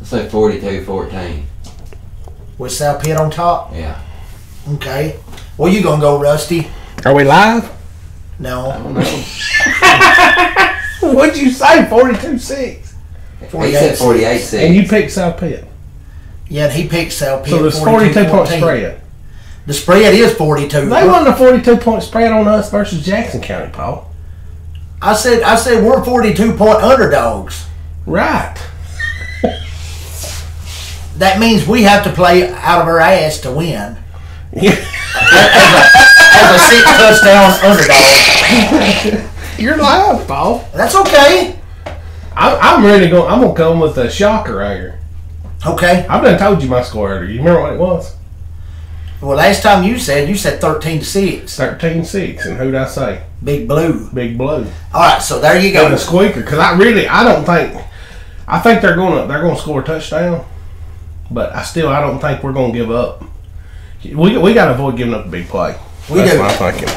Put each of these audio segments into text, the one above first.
Let's say 42-14. With South Pitt on top? Yeah. Okay. Well, you gonna go, Rusty? Are we live? No. I don't know. What'd you say? 42-6. He said 48-6. And you picked South Pitt. Yeah, and he picked South Pitt. So there's 42-point spread. The spread is 42. They won a 42-point spread on us versus Jackson County, Paul. I said we're 42-point underdogs. Right. That means we have to play out of our ass to win. Yeah. As a 6-touchdown underdog. You're live, Paul. That's okay. I'm ready to go. I'm gonna come with a shocker right here. Okay. I've done told you my score earlier. You remember what it was? Well, last time you said 13-6. 13-6, and who'd I say? Big Blue. Big Blue. All right, so there you go. And a squeaker, because I think they're gonna score a touchdown, but I don't think we're gonna give up. We gotta avoid giving up a big play. That's what I'm thinking.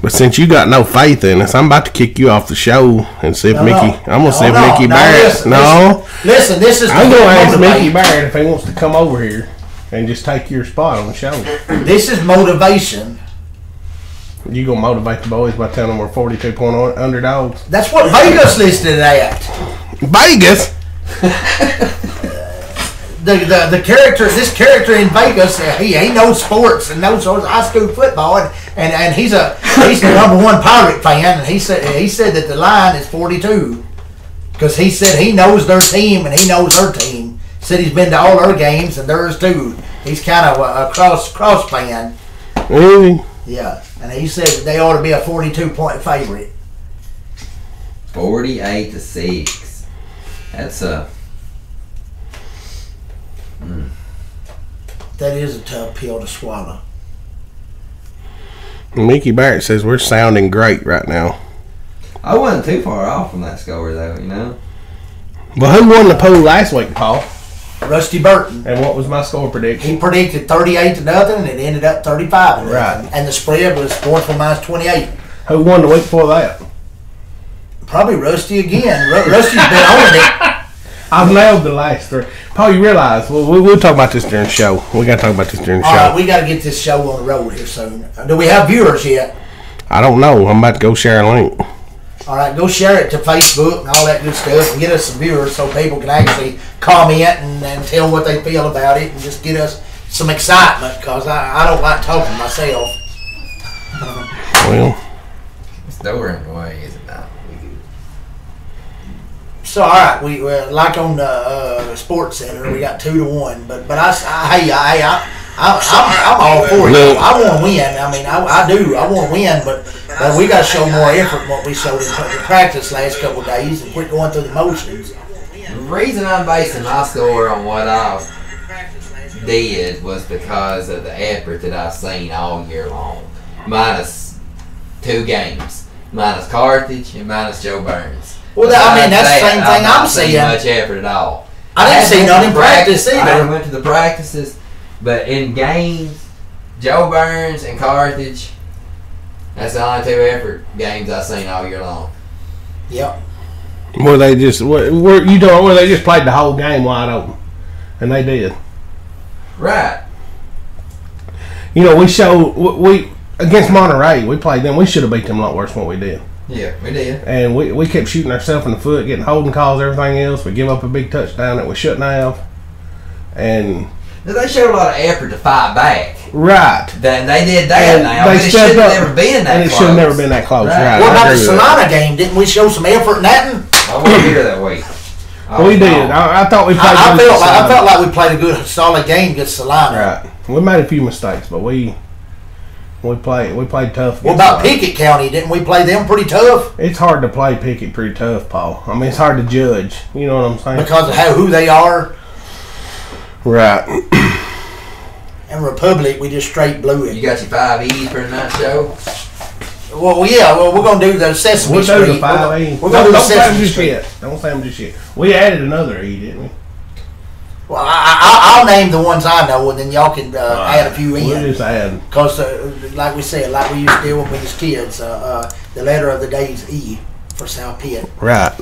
But since you got no faith in us, I'm about to kick you off the show and see if Mickey Barrett. Listen, this is. I'm gonna ask Mickey Barrett if he wants to come over here and just take your spot on the show. This is motivation. You gonna motivate the boys by telling them we're 42-point underdogs? That's what Vegas listed it at. Vegas. This character in Vegas, he knows sports and knows high school football, and he's the number one Pirate fan, and he said that the line is 42 because he said he knows their team and he knows her team. Said he's been to all their games and theirs too. He's kind of a cross fan. Really? Yeah, and he said that they ought to be a 42-point favorite. 48-6. That's a. That is a tough pill to swallow. Mickey Barrett says we're sounding great right now. I wasn't too far off from that score, though, you know? Well, who won the pool last week, Paul? Rusty Burton. And what was my score prediction? He predicted 38-0, and it ended up 35-0. Right. And the spread was 4-28. Who won the week before that? Probably Rusty again. Rusty's been on it. I've nailed the last three. Paul, you realize, we'll talk about this during the show. We got to talk about this during the show. All right, we got to get this show on the road here soon. Do we have viewers yet? I don't know. I'm about to go share a link. All right, go share it to Facebook and all that good stuff and get us some viewers so people can actually comment and tell what they feel about it and just get us some excitement because I don't like talking myself. Well. It's nowhere in the way, is it not? So all right, we like on the Sports Center, we got 2-1. But I'm all for it. I want to win. I mean, I do. I want to win, but we got to show more effort than what we showed in practice last couple of days and quit going through the motions. The reason I'm basing my score on what I did was because of the effort that I've seen all year long, minus 2 games, minus Carthage and minus Joe Burns. Well, I mean, that's the same thing I'm seeing. Much effort at all. I didn't see none in practice either. I went to the practices, but in games, Joe Burns and Carthage, that's the only 2 effort games I've seen all year long. Yep. Where they just played the whole game wide open, and they did. Right. You know, we against Monterey, we played them. We should have beat them a lot worse than what we did. Yeah, we did. And we kept shooting ourselves in the foot, getting holding calls, everything else. We give up a big touchdown that we shouldn't have. And they showed a lot of effort to fight back. Right. Then they did that now. They should have never been that close. And it should have never been that close. Right. What about the Salina game? Didn't we show some effort in that one? I wasn't here that week. We did. I thought we played. I felt like we played a good, solid game against Salina. Right. We made a few mistakes, but we played tough. What about Pickett County? Didn't we play them pretty tough? It's hard to play Pickett pretty tough, Paul. I mean, it's hard to judge. You know what I'm saying? Because of who they are. Right. And Republic, we just straight blew it. You got your 5 E's for tonight show? Well, yeah. Well, we're gonna do the Sesame Street. We'll do the 5 E's. We're gonna do the Sesame Street. Don't say them just yet. We added another E, didn't we? Well, I'll name the ones I know, and then y'all can add a few in. We'll just add. Because, like we said, like we used to do when we was kids, the letter of the day is E for South Pitt. Right.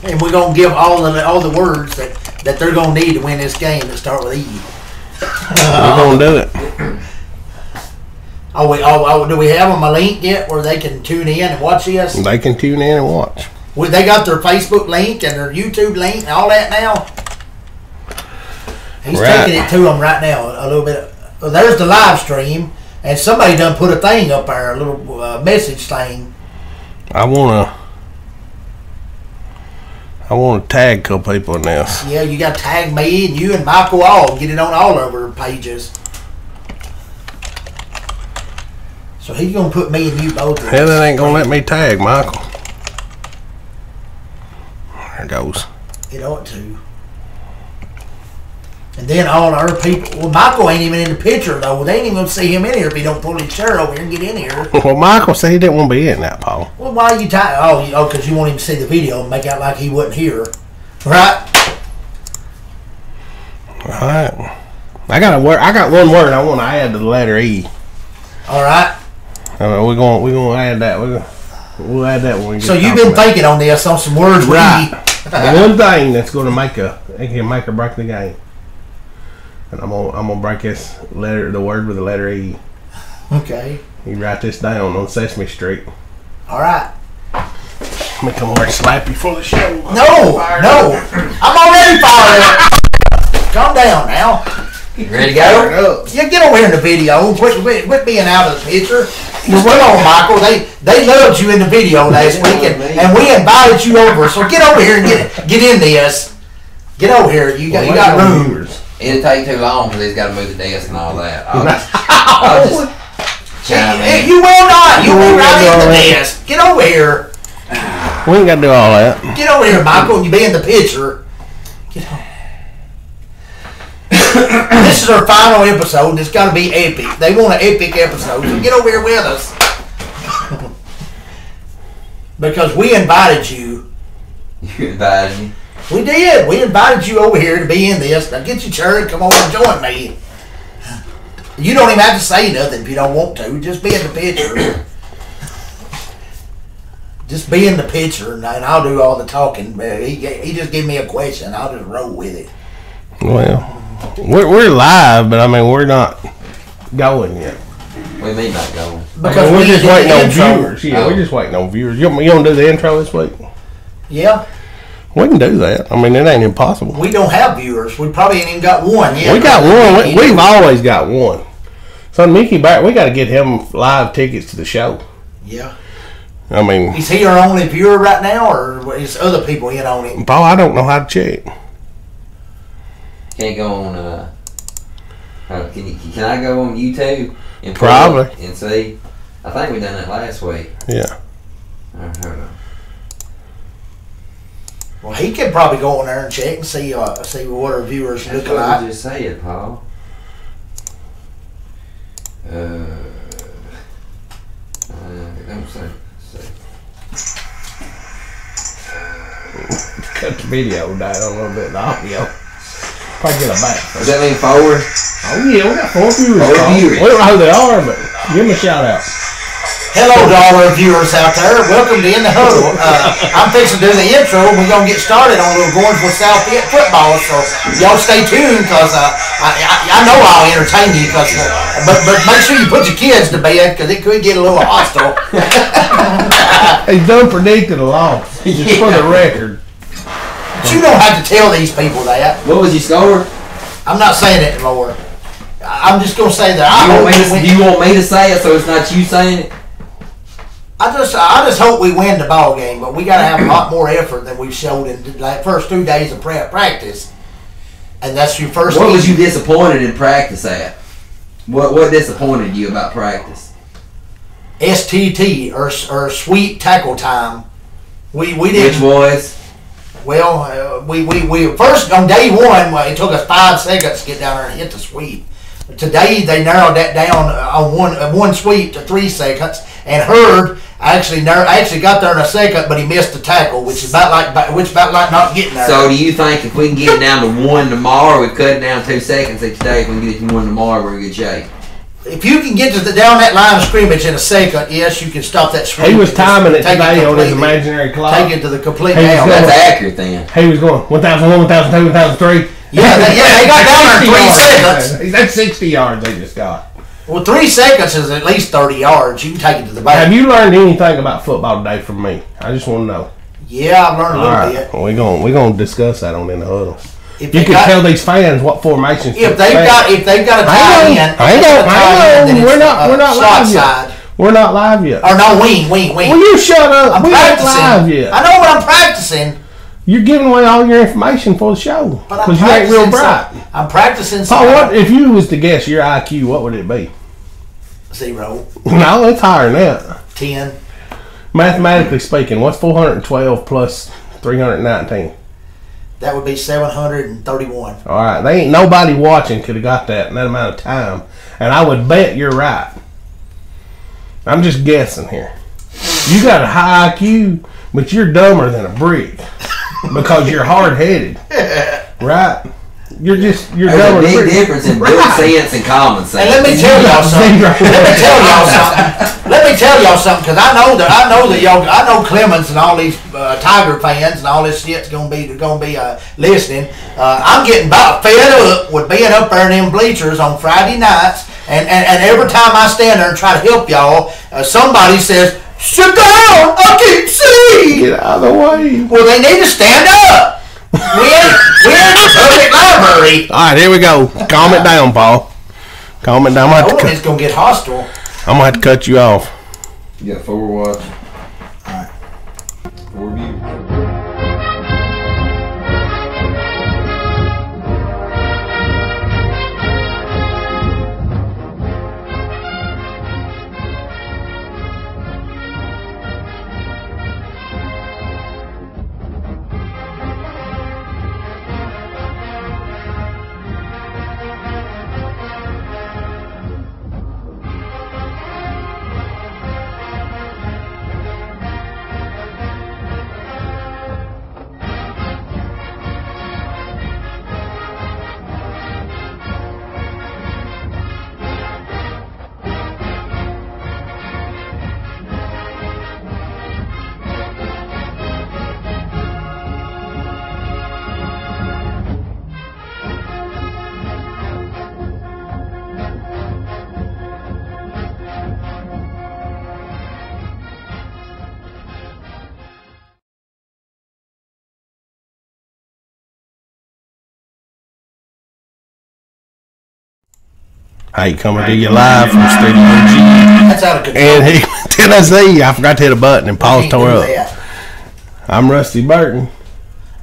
And we're gonna give all the words that they're gonna need to win this game that start with E. We're gonna do it. Do we have them a link yet where they can tune in and watch this? They can tune in and watch. They got their Facebook link and their YouTube link and all that now. He's taking it to them right now a little bit. Well, there's the live stream, and somebody done put a thing up there, a little message thing. I wanna tag a couple people in this. Yeah, you got to tag me and you and Michael all. Get it on all of our pages. So he's going to put me and you both in. Hell, that ain't going to let me tag Michael. There it goes. It ought to. And then all our people. Well, Michael ain't even in the picture, though. They ain't even going to see him in here if he don't pull his chair over here and get in here. Well, Michael said he didn't want to be in that, Paul. Well, why are you tag? Oh, because you want him to see the video and make out like he wasn't here. Right? Alright. I got one word I want to add to the letter E. Alright. We're gonna add that. We'll add that when we get. So you've been thinking on this, on some words, right? The one thing that's gonna make or break the game, and I'm gonna break this letter, the word with the letter E. Okay. You write this down on Sesame Street. All right. Let me come over and slap you for the show. No, I'm already fired up. Calm down now. You ready to go? Yeah, get over here in the video. Quit being out of the picture. Come on, Michael. They loved you in the video last week, and we invited you over. So get over here and get in this. Get over here. You got room. It'll take too long because he's got to move the desk and all that. I'll just chime in. You will not. You'll be right in the desk. Get over here. We ain't got to do all that. Get over here, Michael, and you be in the picture. Get over. This is our final episode. It's got to be epic. They want an epic episode, so get over here with us. Because we invited you. You invited me? We did. We invited you over here to be in this. Now get your chair and come over and join me. You don't even have to say nothing if you don't want to. Just be in the picture. Just be in the picture, and I'll do all the talking. He just give me a question. I'll just roll with it. Well, we're live, but I mean we're not going yet. What do you mean not going? Because we're just waiting on viewers. Yeah, we're just waiting on viewers. You want to do the intro this week? Yeah. We can do that. I mean, it ain't impossible. We don't have viewers. We probably ain't even got one yet. We got one. We've always got one. So Mickey Barrett, we got to get him live tickets to the show. Yeah. I mean, is he our only viewer right now, or is other people in on it? Paul, I don't know how to check. Can't go on. Can I go on YouTube and probably and see? I think we done that last week. Yeah. Hold on. Well, he can probably go on there and check and see what our viewers look like. That's what you just said, Paul. Don't say. Cut the video down a little bit, the audio. Probably get a back. Does that mean 4? Oh yeah, we got 4 viewers. We don't know who they are, but give them a shout out. Hello to all our viewers out there. Welcome to In the Huddle. I'm fixing to do the intro. We're going to get started on a little Gorgeous South football, so y'all stay tuned because I know I'll entertain you. But make sure you put your kids to bed because it could get a little hostile. He's done predicted a loss, just for the record. But you don't have to tell these people that. What was your score? I'm not saying it anymore. I'm just going to say that do you want me to say it so it's not you saying it? I just hope we win the ball game, but we got to have a lot more effort than we've showed in the first 2 days of practice. And that's your first. What was you disappointed in practice at? What disappointed you about practice? STT or sweet tackle time. We didn't. Which was? Well, we first on day 1. It took us 5 seconds to get down there and hit the sweep. Today they narrowed that down on one sweep to 3 seconds, and Hurd actually got there in a second, but he missed the tackle, which is about like not getting there. So do you think if we can get it down to 1 tomorrow, we cut it down 2 seconds each day? If we can get it to 1 tomorrow, we're in good shape. If you can get down that line of scrimmage in a second, yes, you can stop that scrimmage. He was timing it today on his imaginary clock. Take it to the complete out. That's accurate then. He was going 1,001, 1,002, 1,003. Yeah, they got down there in 3 seconds. That's 60 yards they just got. Well, 3 seconds is at least 30 yards. You can take it to the back. Have you learned anything about football today from me? I just want to know. Yeah, I've learned a little bit. Well, we're gonna discuss that on In the Huddle. If you can tell these fans what formations. If they've got a tie in, we're not live yet. We're not live yet. Or no, wing. Will you shut up? I'm practicing. Live yet. I know what I'm practicing. You're giving away all your information for the show because you ain't real bright. I'm practicing. Paul, what if you was to guess your IQ? What would it be? 0. No, it's higher than that. 10. Mathematically speaking, what's 412 plus 319? That would be 731. All right, they ain't nobody watching could have got that in that amount of time, and I would bet you're right. I'm just guessing here. You got a high IQ, but you're dumber than a brick because you're hard-headed, right? You're There's dumber. There's a big difference in good sense and common sense. And let me tell y'all something. Let me tell y'all something, because I know that y'all, I know Clemens and all these Tiger fans and all this shit's gonna be listening. I'm getting about fed up with being up there in them bleachers on Friday nights, and every time I stand there and try to help y'all, somebody says, "Sit down, I can't see." Get out of the way. Well, they need to stand up. We're in the public library. All right, here we go. Calm it down, Paul. Calm it down. It's gonna get hostile. I'm gonna have to cut you off. You got 4 watch. All right. 4 views. Hey, coming to you live from Studio G. That's out of control. And Tennessee, I forgot to hit a button and Paul's tore up. I'm Rusty Burton.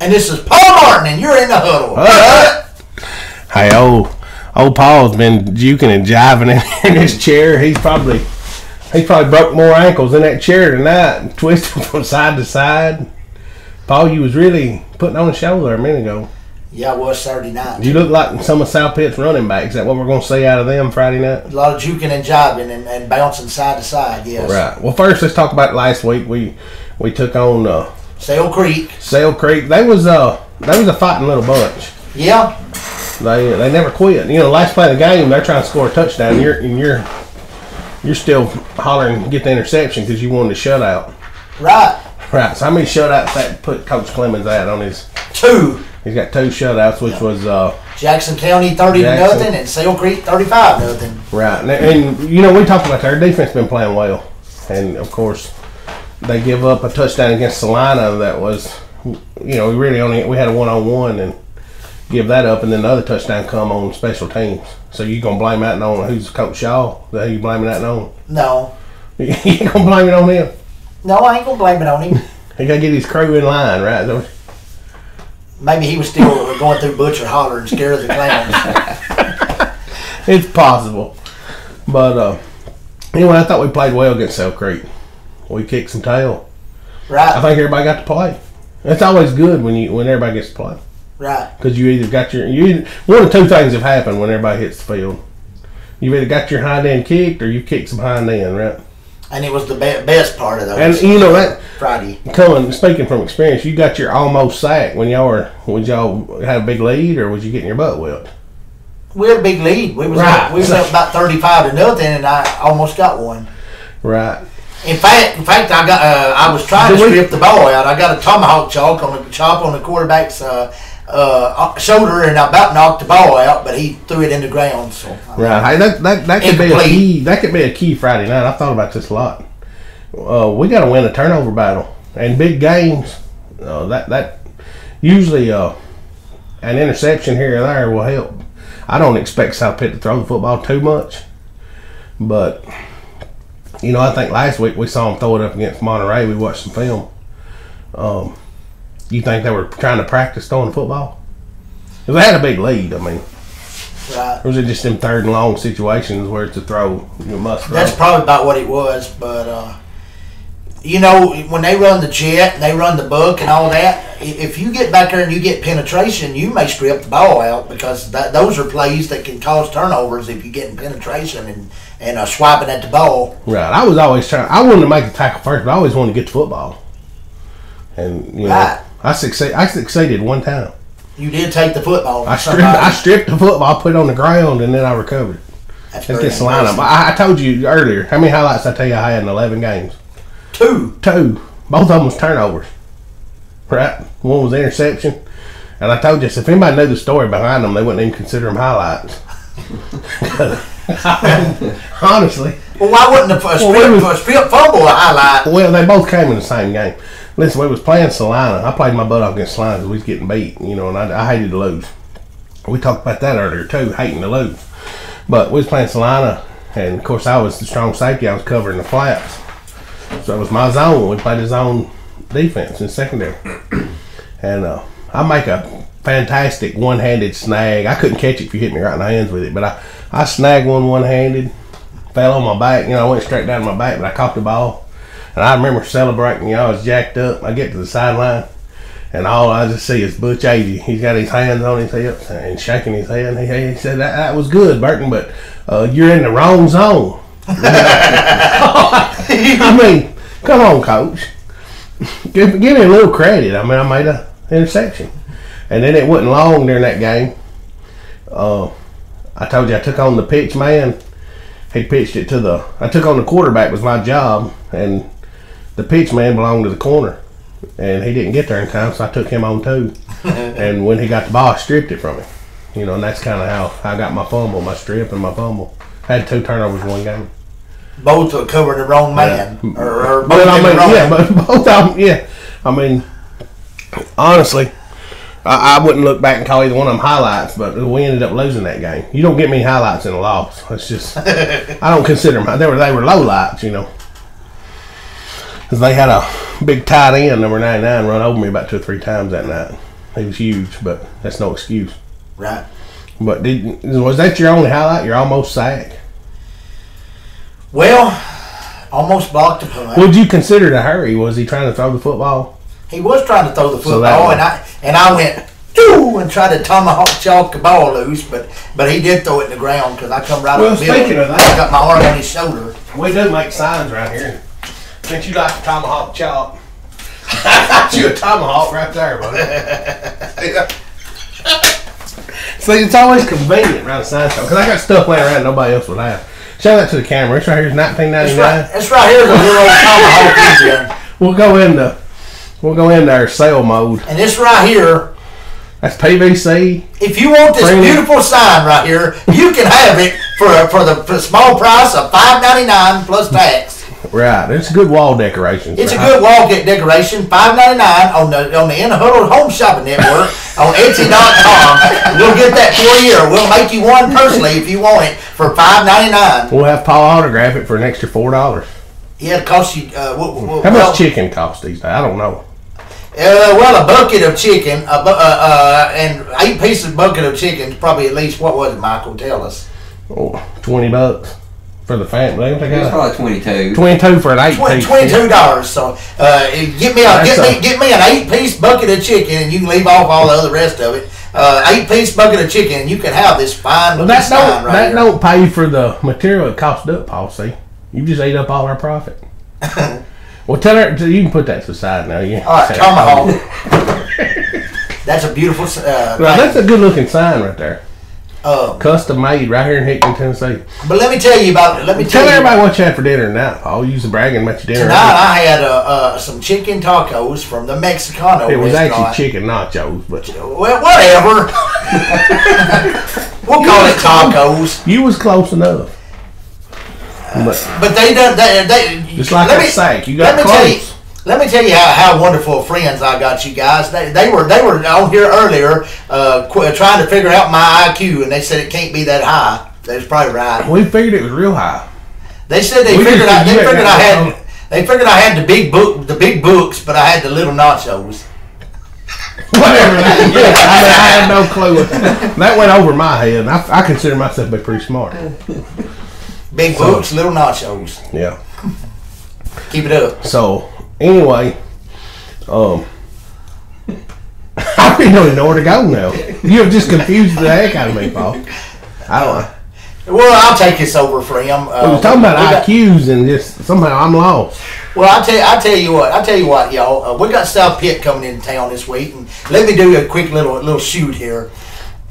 And this is Paul Martin, and you're in the huddle. Hey, old Paul's been juking and jiving in his chair. He's probably broke more ankles in that chair tonight and twisted from side to side. Paul, you was really putting on a show there a minute ago. Yeah, I was Saturday night. You look like some of South Pitt's running backs. Is that what we're going to see out of them Friday night? A lot of juking and jiving and bouncing side to side, yes. Right. Well, first, let's talk about last week. We took on Sail Creek. Sail Creek. They was a fighting little bunch. Yeah. They never quit. You know, last play of the game, they're trying to score a touchdown. And you're still hollering get the interception because you wanted a shutout. Right. Right. So how many shutouts that put Coach Clemens at on his? 2. He's got 2 shutouts, which was Jackson County 30-0 and Sail Creek 35-0. Right, and you know we talked about their defense been playing well, and of course they give up a touchdown against Salina that was, you know, we had a 1-on-1 and give that up, and then the other touchdown come on special teams. So you gonna blame that on who's Coach Shaw? Is that who you blaming that on? No. You ain't gonna blame it on him? No, I ain't gonna blame it on him. He gotta get his crew in line, right? Maybe he was still going through Butcher Holler and scared of the clowns. It's possible. But anyway, I thought we played well against Sail Creek. We kicked some tail. Right. I think everybody got to play. It's always good when everybody gets to play. Right. Because you either got one of 2 things have happened when everybody hits the field. You've either got your hind end kicked or you kicked some hind end, right? And it was the best part of those. And you know that Friday. Speaking from experience, you got your almost sack when y'all had a big lead, or was you getting your butt whipped? We had a big lead. We was Right. up, about 35-0, and I almost got one. Right. In fact, I was trying to strip the ball out. I got a tomahawk chop on the quarterback's shoulder, and I about knocked the ball out, but he threw it in the ground. So right. Hey, that could be a key. That could be a key Friday night. I thought about this a lot. We got to win a turnover battle, and big games. That usually an interception here or there will help. I don't expect South Pitt to throw the football too much, but. I think last week we saw them throw it up against Monterey. We watched some film. You think they were trying to practice throwing the football? Because they had a big lead. I mean, right. Or was it just them third and long situations where it's a throw? You must throw. That's probably about what it was. But, when they run the jet and they run the book and all that, if you get back there and you get penetration, you may strip the ball out because those are plays that can cause turnovers if you get in penetration and swiping at the ball. Right. I was always I wanted to make the tackle first, but I always wanted to get the football. And, right. I succeeded one time. You did take the football. I stripped the football, put it on the ground, and then I recovered. That's against lineup. I told you earlier, how many highlights I tell you I had in 11 games? Two. Both of them was turnovers. Right? One was interception. And I told you, if anybody knew the story behind them, they wouldn't even consider them highlights. Honestly. Well, why wouldn't a strip fumble a highlight? Well, they both came in the same game. Listen, we was playing Salina. I played my butt off against Salina because we was getting beat, and I hated to lose. We talked about that earlier, too, hating to lose. But we was playing Salina, and, of course, I was the strong safety. I was covering the flats. So it was my zone. We played the zone defense in secondary. And I make a fantastic one-handed snag. I couldn't catch it if you hit me right in the hands with it, but I snagged one-handed, fell on my back. I went straight down to my back, but I caught the ball. And I remember celebrating. I was jacked up. I get to the sideline, and all I just see is Butch 80. He's got his hands on his hips and shaking his head. And he said, that was good, Burton, but you're in the wrong zone. I mean, come on, coach. Give me a little credit. I mean, I made an interception. And then it wasn't long during that game. I told you I took on the pitch man. He pitched it to I took on the quarterback was my job, and the pitch man belonged to the corner. And he didn't get there in time, so I took him on too. And when he got the ball, I stripped it from him. And that's kind of how I got my fumble, my strip and my fumble. I had 2 turnovers in one game. Both are covering the wrong man. Yeah. Or both but I mean, wrong. yeah, but both of them, yeah. I mean, honestly, I wouldn't look back and call either one of them highlights, but we ended up losing that game. You don't get me highlights in a loss. It's just, I don't consider them. They were low lights, Because they had a big tight end, number 99, run over me about 2 or 3 times that night. He was huge, but that's no excuse. Right. But was that your only highlight? Your almost sack? Well, almost blocked the punt. Would you consider the hurry? Was he trying to throw the football? He was trying to throw the football, and I went and tried to tomahawk chalk the ball loose, but he did throw it in the ground because I come right up the middle. Speaking of that, I got my arm on his shoulder. We do make signs right here. Since you like to tomahawk chalk, I got you a tomahawk right there, buddy. See, it's always convenient around a sign shop because I got stuff laying around nobody else would have. Show that to the camera. It's right here. It's 1999. It's right here. The little tomahawk engine. We'll go into our sale mode. And this right here. That's PVC. If you want this beautiful sign right here, you can have it for the small price of $5.99 plus tax. Right. It's good wall decoration. It's a good wall decoration. $5.99 on the In the Huddle Home Shopping Network on Etsy.com. We'll get that for you, or we'll make you one personally if you want it for $5.99. We'll have Paul autograph it for an extra $4. Yeah, it costs you. How much chicken costs these days? I don't know. Well, a bucket of chicken, and 8 pieces bucket of chicken is probably at least, what was it, Michael? Tell us. Oh, $20 for the family. It's probably 22. 22 for an 8-piece. $22. So get me an 8-piece bucket of chicken, and you can leave off all the other rest of it. 8-piece bucket of chicken, and you can have this fine. Well, that don't pay for the material it cost up, Paul. See, you just ate up all our profit. Well, tell her you can put that to the side now. Yeah. All right, tomahawk. That's a beautiful. That's a good looking sign right there. Custom made right here in Hickman, Tennessee. But let me tell you about. Tell everybody what you had for dinner tonight. I'll use the bragging about your dinner. Tonight I had some chicken tacos from the Mexicano. It was restaurant. actually chicken nachos, but well, whatever. We'll call it tacos. You was close enough. But they done. They just like a sack. You got close. Let me tell you how wonderful friends I got, you guys. They were on here earlier trying to figure out my IQ, and they said it can't be that high. They was probably right. We figured it was real high. They said they figured I had the big books, but I had the little nachos. Whatever. I had no clue. That went over my head. And I consider myself to be pretty smart. Big books, little nachos. Yeah. Keep it up. So. Anyway, I don't even know where to go now. You have just confused the heck out of me, Paul. I don't know. Well, I'll take this over for him. We were talking about IQs and just somehow I'm lost. Well, I tell you what, y'all. We got South Pitt coming into town this week, and let me do a quick little shoot here.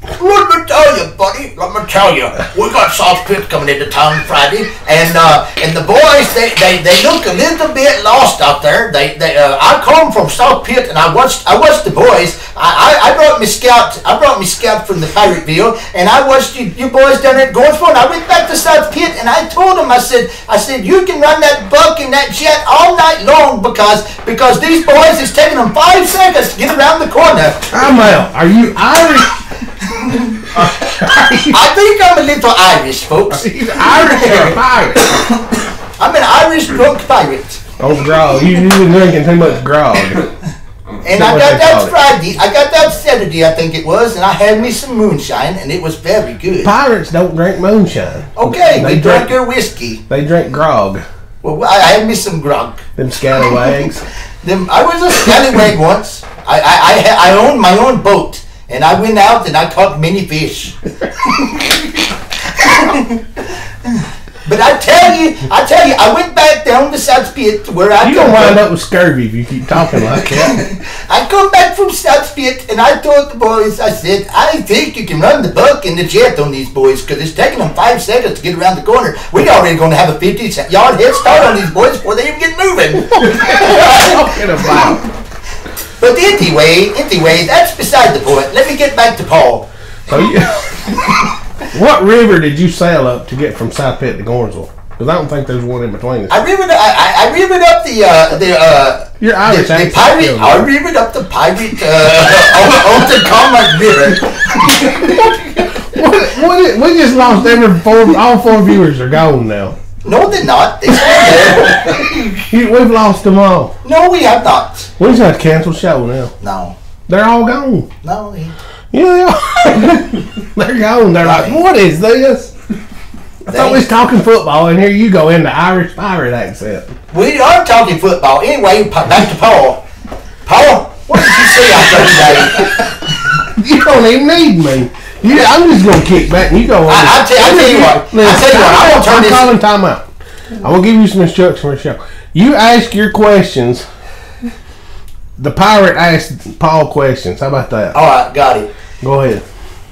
Let me tell you, buddy. Let me tell you, we got South Pitt coming into town Friday, and the boys they look a little bit lost out there. I come from South Pitt, and I watched the boys. I brought me scout from the Pirateville, and I watched you boys down at Gornsville. And I went back to South Pitt, and I told them, I said you can run that buck and that jet all night long because these boys is taking them 5 seconds to get around the corner. I'm out. Are you Irish? I think I'm a little Irish, folks. He's Irish or a pirate? I'm an Irish drunk pirate. Oh, grog. You've been drinking too much grog. And I got that Friday. I got that Saturday, I think it was, and I had me some moonshine, and it was very good. Pirates don't drink moonshine. Okay, we drank your whiskey. They drink grog. Well, I had me some grog. Them scallywags. I was a scallywag once. I owned my own boat. And I went out and I caught many fish. But I tell you, I went back down to South Pitt where I. You gonna wind up with scurvy if you keep talking like that. I come back from South Pitt and I told the boys, I said, I think you can run the buck and the jet on these boys because it's taking them 5 seconds to get around the corner. We're already going to have a 50-yard head start on these boys before they even get moving. Talking about. But anyway, that's beside the point. Let me get back to Paul. So what river did you sail up to get from South Pitt to Gornsville? Because I don't think there's one in between us. I rivered up the Your Irish the pirate. I rivered up the pirate on the River. We just lost all 4 viewers are gone now. No, they're not. They're still there. We've lost them all. No, we have not. We just have to cancel the show now. No. They're all gone. No. Yeah, they're gone. They're like, what is this? I thought we was talking football, and here you go into Irish pirate accent. We are talking football. Anyway, back to Paul. Paul, what did you see out there today? You don't even need me. I'm just going to kick back and you go on. I tell you what. I want to turn this. I'm calling time out. I'm going to give you some instructions for the show. You ask your questions. The pirate asked Paul questions. How about that? All right, got it. Go ahead.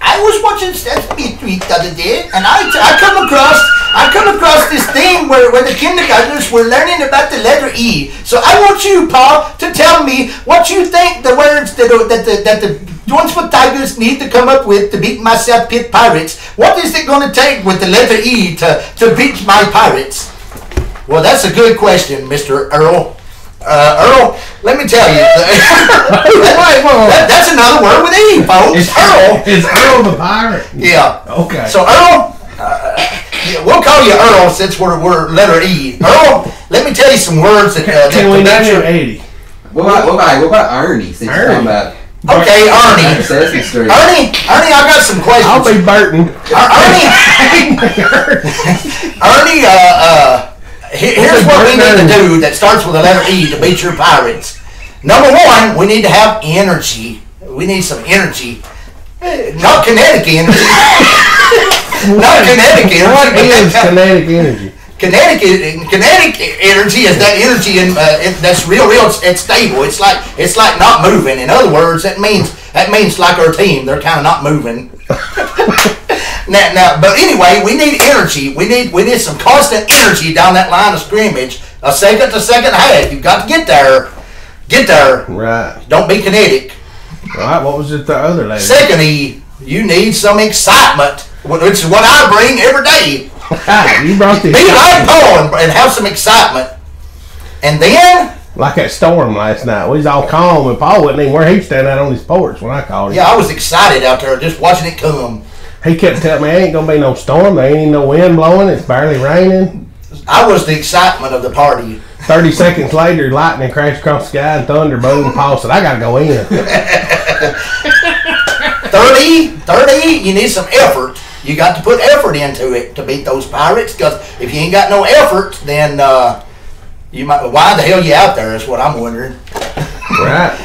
I was watching Sesame Street the other day, and I come across this thing where the kindergartners were learning about the letter E. So I want you, Paul, to tell me what you think the words that the Jonesville Tigers need to come up with to beat my South Pitt Pirates. What is it going to take with the letter E to beat my Pirates? Well, that's a good question, Mr. Earl. Earl, let me tell you. That's another word with E, folks. Earl. Is Earl the pirate? Yeah. Okay. So, Earl, we'll call you Earl since we're letter E. Earl, let me tell you some words that can we name you 80? What about Ernie? Since you're talking about. Okay, Ernie. Sesame Street. Ernie, I got some questions. I'll be Burton. Ernie, here's what we need to do that starts with the letter E to beat your Pirates. Number one, we need to have energy. We need some energy. Not kinetic energy. Not kinetic energy. What is kinetic energy? Kinetic energy is that energy that's real. It's stable. It's like not moving. In other words, that means like our team. They're kind of not moving. But anyway, we need energy. We need some constant energy down that line of scrimmage. A second to second half. You've got to get there. Get there. Right. Don't be kinetic. Right. What was it the other lady? Second E, you need some excitement, which is what I bring every day. You brought the Be like Paul and have some excitement. And then... Like that storm last night. We was all calm and Paul wasn't even where he standing out on his porch when I called him. Yeah, I was excited out there just watching it come. He kept telling me, there ain't going to be no storm. There ain't even no wind blowing. It's barely raining. I was the excitement of the party. 30 seconds later, lightning crashed across the sky and thunder boom. Paul said, I got to go in. 30, you need some effort. You got to put effort into it to beat those Pirates, because if you ain't got no effort, then you might. Why the hell you out there is what I'm wondering. Right.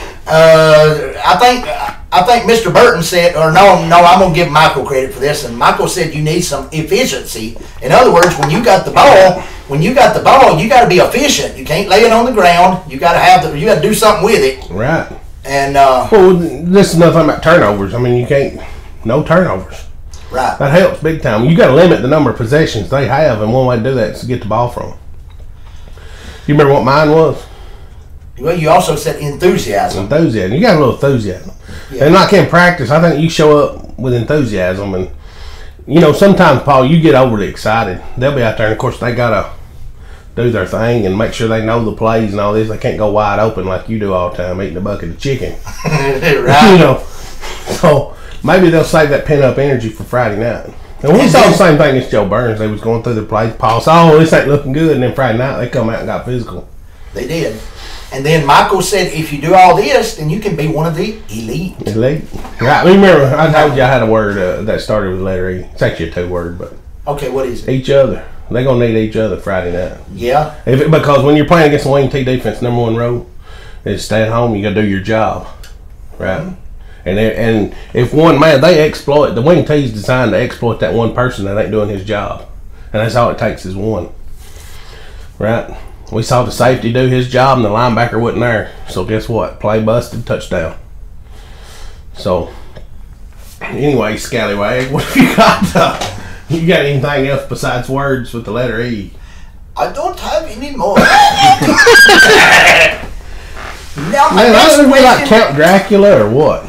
I think Mr. Burton said, or no, I'm gonna give Michael credit for this, and Michael said you need some efficiency. In other words, when you got the ball, you got to be efficient. You can't lay it on the ground. You got to do something with it. Right. And well, this is nothing about turnovers. I mean, you can't. No turnovers. Right. That helps big time. You got to limit the number of possessions they have, and one way to do that is to get the ball from them. You remember what mine was? Well, you also said enthusiasm. Enthusiasm. You got a little enthusiasm. Yeah. And like in practice, I think you show up with enthusiasm, and sometimes, Paul, you get overly excited. They'll be out there, and of course they gotta do their thing and make sure they know the plays and all this. They can't go wide open like you do all the time, eating a bucket of chicken. Right. So maybe they'll save that pent-up energy for Friday night. And we saw the same thing as Joe Burns. They was going through the plays. Paul saw, this ain't looking good. And then Friday night, they come out and got physical. They did. And then Michael said, if you do all this, then you can be one of the elite. Elite. Right. Remember, I told you I had a word that started with letter E. It's actually a 2-word, but. Okay, what is it? Each other. They're going to need each other Friday night. Yeah. Because when you're playing against the wing T defense, number one rule is stay at home. You got to do your job. Right? Mm-hmm. And if one man, they exploit, the wing T is designed to exploit that one person that ain't doing his job. And that's all it takes is one. Right? We saw the safety do his job and the linebacker wasn't there. So guess what? Play busted, touchdown. So, anyway, Scallywag, what have you got? You got anything else besides words with the letter E? I don't have any more. Now, Man, I don't know, like Count Dracula or what?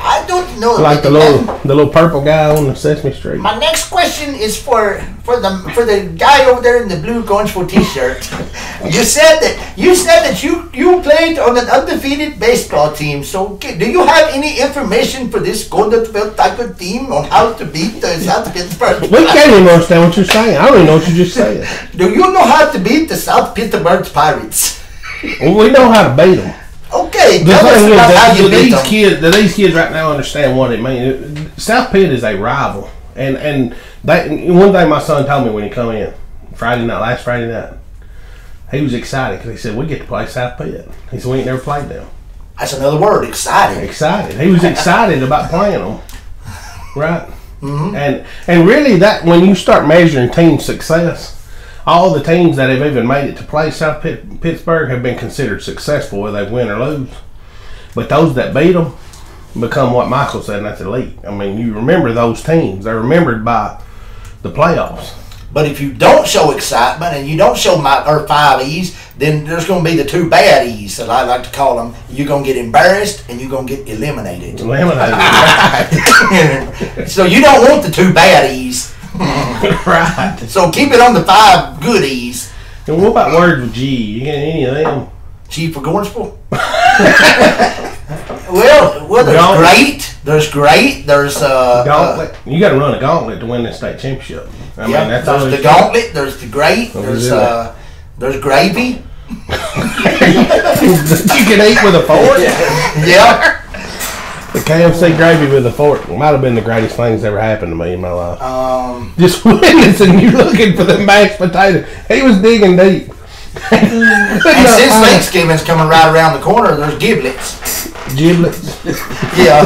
I don't know. Like the little purple guy on the Sesame Street. My next question is for the guy over there in the blue Gornsville T-shirt. You said that you played on an undefeated baseball team. So do you have any information for this Goldenfeld Tiger team on how to beat the South Pittsburgh? We can't even understand what you're saying. I don't even know what you just said. Do you know how to beat the South Pittsburgh Pirates? Well, we know how to beat them. Okay, the thing is that these kids right now understand what it means. South Pitt is a rival, and one thing my son told me when he come in last Friday night, he was excited because he said we get to play South Pitt. He said we ain't never played them. That's another word, excited. Excited. He was excited about playing them, right? Mm-hmm. And really, that when you start measuring team success. All the teams that have even made it to play South Pittsburgh have been considered successful, whether they win or lose. But those that beat them become what Michael said, and that's elite. I mean, you remember those teams. They're remembered by the playoffs. But if you don't show excitement and you don't show 5 E's, then there's going to be the 2 bad E's, that I like to call them. You're going to get embarrassed and you're going to get eliminated. So you don't want the 2 bad E's. Right. So keep it on the 5 goodies. And what about words with G? You got any of them? G for Gornsville? well, there's great. There's gauntlet. You got to run a gauntlet to win the state championship. I mean, that's there's the gauntlet. There's the great. There's gravy. You can eat with a fork. Yeah. The KFC gravy with a fork might have been the greatest thing that's ever happened to me in my life. Just witnessing you looking for the mashed potato. He was digging deep. And since Thanksgiving's coming right around the corner, there's giblets. Giblets? Yeah.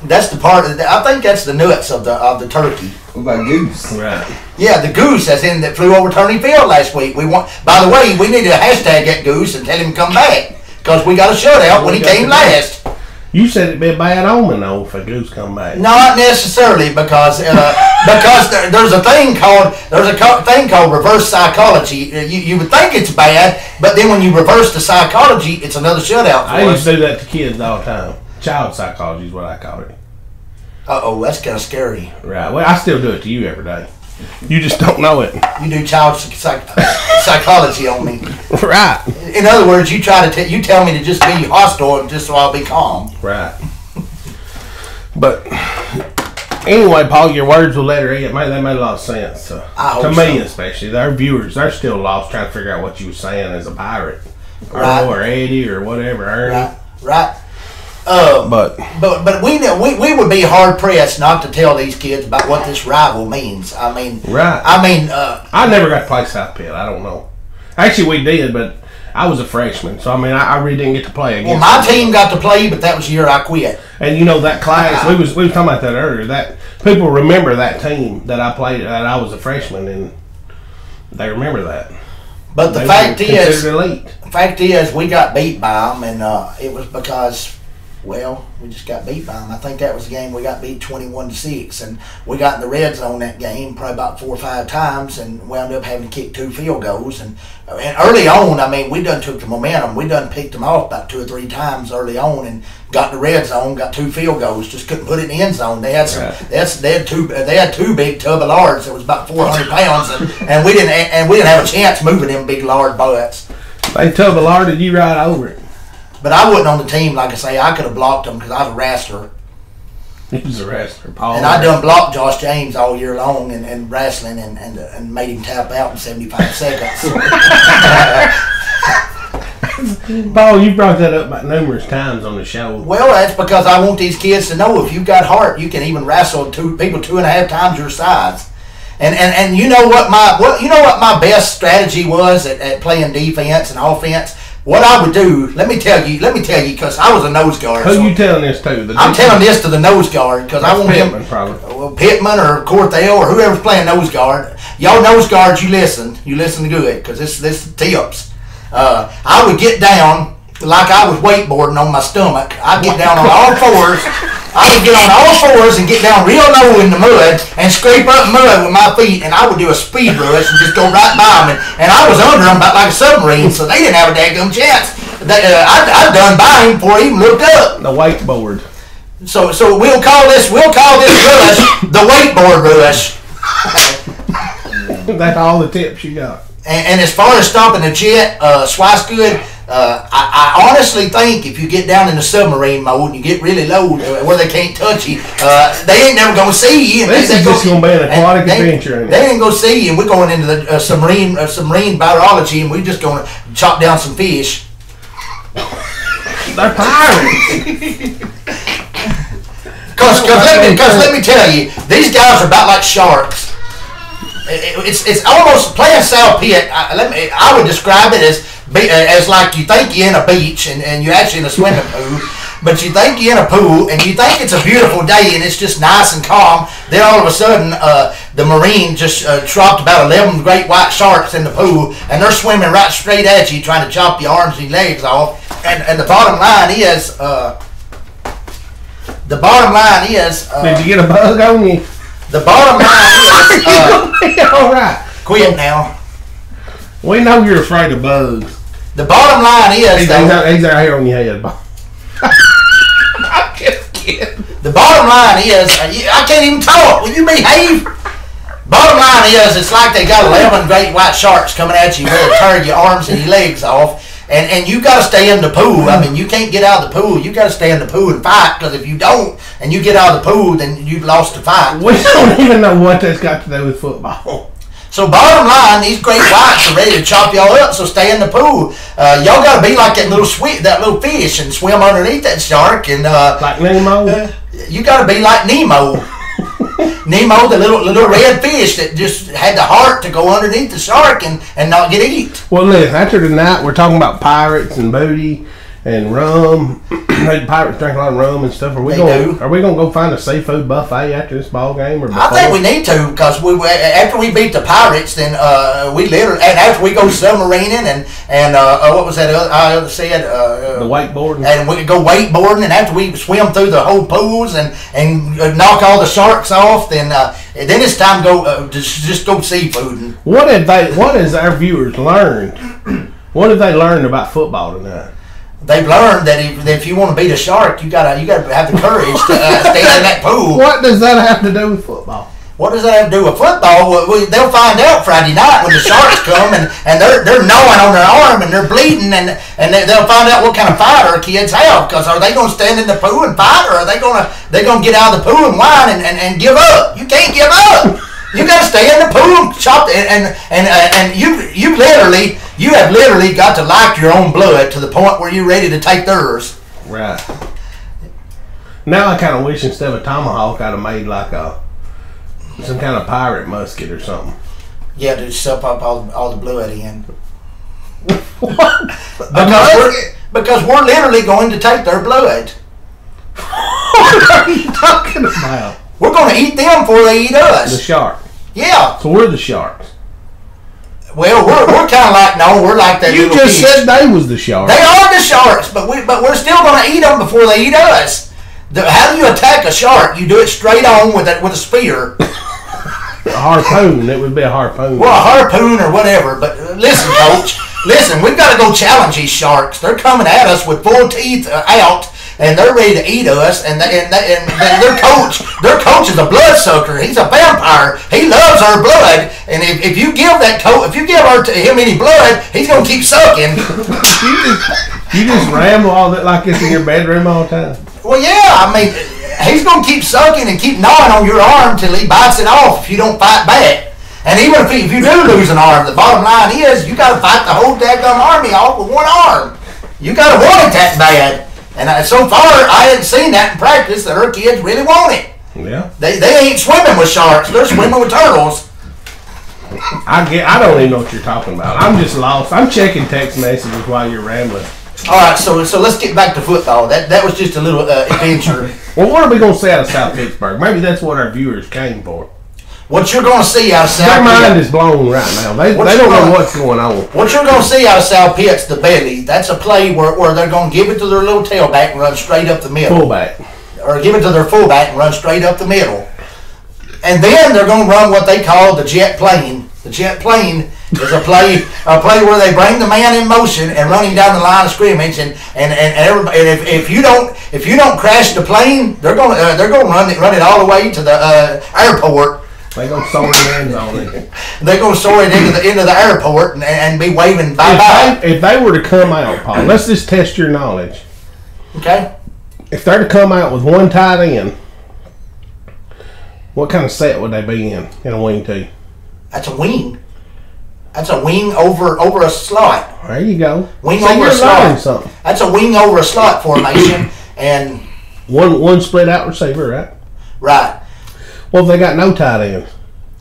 That's the part of I think that's the nuts of the turkey. What about goose? Right. Yeah, the goose that flew over Turney Field last week. By the way, we need to hashtag that goose and tell him to come back. Because we got a shutout when he came last. You said it'd be a bad omen though if a goose come back. Not necessarily, because there's a thing called reverse psychology. You would think it's bad, but then when you reverse the psychology, it's another shutout for I used to do that to kids all the time. Child psychology is what I call it. That's kind of scary. Right. Well, I still do it to you every day. You just don't know it. You do child psychology on me. Right. In other words, you tell me to just be hostile just so I'll be calm. Right. But anyway, Paul, your words with letter E, they made a lot of sense. To me, especially. Their viewers, they're still lost trying to figure out what you were saying as a pirate. Right. Or Eddie or whatever. Ernie. Right. But we would be hard pressed not to tell these kids about what this rival means. I mean, right. I never got to play South Pitt. I don't know. Actually, we did, but I was a freshman, so I mean, I really didn't get to play against. Well, my team got to play, but that was the year I quit. And you know that class, we was talking about that earlier. That people remember that team that I played, that I was a freshman, and they remember that. But the fact is, we got beat by them, and it was because. Well, we just got beat by them. I think that was the game we got beat 21-6, and we got in the red zone that game probably about 4 or 5 times, and wound up having to kick 2 field goals. And early on, I mean, we done took the momentum. We done picked them off about 2 or 3 times early on, and got in the red zone, got 2 field goals, just couldn't put it in the end zone. They had they had two big tub of lards that was about 400 pounds, and we didn't have a chance moving them big lard butts. They tub of lard, did you ride over it? But I wasn't on the team, like I say. I could have blocked them because I was a wrestler. He was a wrestler, Paul. And I done blocked Josh James all year long and wrestling and made him tap out in 75 seconds. Paul, you brought that up about numerous times on the show. Well, that's because I want these kids to know if you've got heart, you can even wrestle people 2.5 times your size. And you know what my best strategy was at playing defense and offense. What I would do, let me tell you, because I was a nose guard. Who you telling this to? I'm telling this to the nose guard because I want Pittman, probably. Well, Pittman or Corthell or whoever's playing nose guard. Y'all nose guards, you listen good because this tips. I would get down like I was wakeboarding on my stomach. I'd get down on all fours. I would get on all fours and get down real low in the mud and scrape up mud with my feet, and I would do a speed rush and just go right by them. And I was under them about like a submarine, so they didn't have a daggum chance. I'd done by him before he even looked up. The wakeboard. So we'll call this rush the wakeboard rush. That's all the tips you got. And as far as stomping the jet, Swicegood, I honestly think if you get down in the submarine mode and you get really low where they can't touch you, they ain't never going to see you. This is just going to be an aquatic adventure. They ain't going to see you, and we're going into the submarine virology, and we're just going to chop down some fish. They're pirates. Because let me tell you, these guys are about like sharks. It's almost playing South Pitt. I would describe it as like you think you're in a beach and you're actually in a swimming pool, but you think you're in a pool and you think it's a beautiful day and it's just nice and calm. Then all of a sudden, the Marine just dropped about 11 great white sharks in the pool, and they're swimming right straight at you, trying to chop your arms and your legs off. And the bottom line is, did you get a bug on you? The bottom line is, all right. Quit now. We know you're afraid of bugs. The bottom line is, he's out here on your head. I'm just kidding. The bottom line is, I can't even talk. Will you behave? Bottom line is, it's like they got 11 great white sharks coming at you, ready to tear your arms and your legs off. And you got to stay in the pool. I mean, you can't get out of the pool. You got to stay in the pool and fight, because if you don't and you get out of the pool, then you've lost the fight. We don't even know what that's got to do with football. So bottom line, these great whites are ready to chop y'all up, so stay in the pool. Y'all got to be like that little fish and swim underneath that shark. And like Nemo? You got to be like Nemo. Nemo, the little red fish that just had the heart to go underneath the shark and not get eat. Well, listen, after tonight, we're talking about pirates and booty and rum. The Pirates drink a lot of rum and stuff. Are we going to go find a seafood buffet after this ball game? Or before? I think we need to, because after we beat the Pirates, then we literally, and after we go submarining and what was that I said? The wakeboarding. And we go wakeboarding, and after we swim through the whole pools and knock all the sharks off, then it's time to go just go seafooding. What has our viewers learned? What have they learned about football tonight? They've learned that if you want to beat a shark, you gotta have the courage to stand in that pool. What does that have to do with football? What does that have to do with football? They'll find out Friday night when the sharks come and they're gnawing on their arm and they're bleeding and they'll find out what kind of fight our kids have. Because are they going to stand in the pool and fight, or are they going to get out of the pool and whine and give up? You can't give up. You got to stay in the pool, chop, and you have literally got to like your own blood to the point where you're ready to take theirs. Right. Now I kind of wish instead of a tomahawk, I'd have made like some kind of pirate musket or something. Yeah, to suck up all the blood in. What? Because we're literally going to take their blood. What are you talking about? We're going to eat them before they eat us. The shark. Yeah. So we're the sharks. Well, we're kind of like, no, we're like that. You just said they was the sharks. They are the sharks, but we're still going to eat them before they eat us. How do you attack a shark? You do it straight on with a spear. A harpoon. It would be a harpoon. Well, a harpoon or whatever. But listen, Coach. Listen, we've got to go challenge these sharks. They're coming at us with full teeth out. And they're ready to eat us, and their coach is a bloodsucker. He's a vampire. He loves our blood, and if you give him any blood, he's gonna keep sucking. you just ramble all that like this in your bedroom all the time. Well, yeah, I mean, he's gonna keep sucking and keep gnawing on your arm till he bites it off if you don't fight back. And even if you do lose an arm, the bottom line is you got to fight the whole daggum army off with one arm. You got to want it that bad. And so far, I hadn't seen that in practice that her kids really want it. Yeah. They ain't swimming with sharks. They're swimming with turtles. I don't even know what you're talking about. I'm just lost. I'm checking text messages while you're rambling. All right, so let's get back to football. That was just a little adventure. Well, what are we going to say out of South Pittsburgh? Maybe that's what our viewers came for. What you're going to see out of South Pittsburgh. Their mind is blown right now. They don't know what's going on. What you're going to see out of South Pitt's the belly. That's a play where they're going to give it to their little tailback and run straight up the middle. Fullback. Or give it to their fullback and run straight up the middle. And then they're going to run what they call the jet plane. The jet plane is a play where they bring the man in motion and run him down the line of scrimmage, and if you don't crash the plane, they're going to run it all the way to the airport. They're going to soar it on it. They're going to soar it into the airport and be waving bye-bye. If they were to come out, Paul, let's just test your knowledge. Okay. If they're to come out with one tight end, what kind of set would they be in a wing tee? That's a wing. That's a wing over a slot. There you go. Wing over a slot. Something. That's a wing over a slot formation, and one split out receiver, right? Right. Well, if they got no tight ends,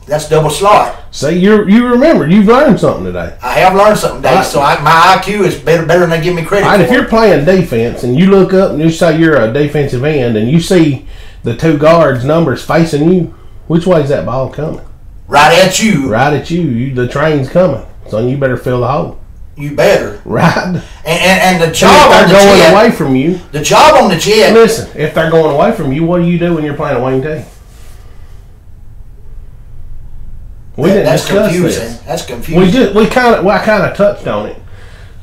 that's double slot. See, you remember, you've learned something today. I have learned something today, so my IQ is better than they give me credit for. If you're playing defense and you look up and you say you're a defensive end and you see the two guards' numbers facing you, which way is that ball coming? Right at you. Right at you. The train's coming, so you better fill the hole. You better. Right. And the job on the jet. If they're going away from you. The job on the jet. Listen, if they're going away from you, what do you do when you're playing a wing tee? That's confusing. That's confusing. I kind of touched on it.